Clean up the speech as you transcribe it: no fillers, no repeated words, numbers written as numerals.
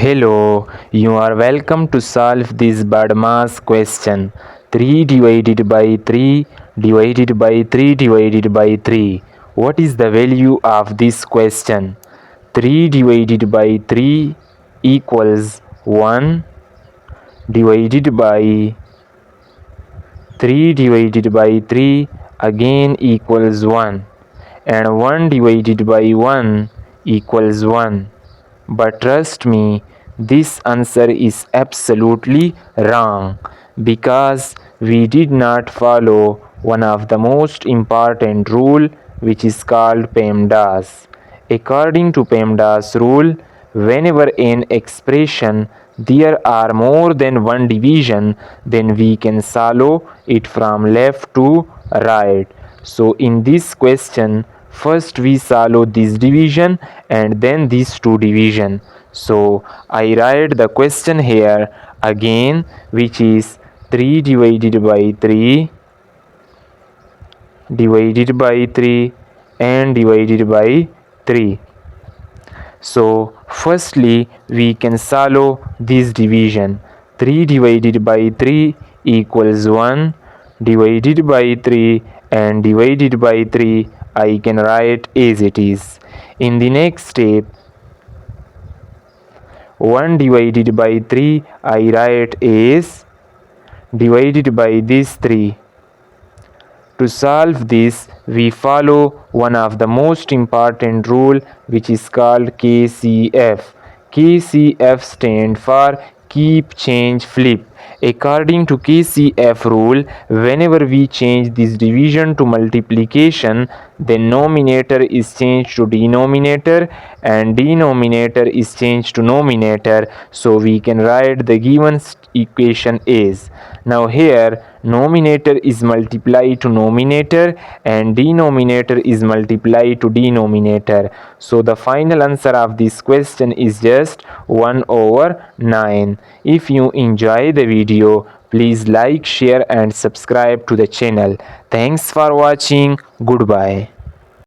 Hello, you are welcome to solve this BEMDAS question. 3 divided by 3 divided by 3 divided by 3. What is the value of this question? 3 divided by 3 equals 1 divided by 3 divided by 3 again equals 1, and 1 divided by 1 equals 1. But trust me, this answer is absolutely wrong because we did not follow one of the most important rule, which is called PEMDAS. According to PEMDAS rule, whenever in expression there are more than one division, then we can solve it from left to right. So in this question, first we solve this division and then these two division. So I write the question here again, which is 3 divided by 3 divided by 3 and divided by 3. So firstly we can solve this division. 3 divided by 3 equals 1, divided by 3 and divided by 3 I can write as it is. In the next step, 1 divided by 3 I write as divided by this 3. To solve this, we follow one of the most important rule, which is called KCF. KCF stands for keep, change, flip. According to KCF rule, whenever we change this division to multiplication, then numerator is changed to denominator and denominator is changed to numerator. So we can write the given equation as. Now here numerator is multiplied to numerator and denominator is multiplied to denominator. So the final answer of this question is just 1/9. If you enjoy the video, please like, share and subscribe to the channel. Thanks for watching. Goodbye.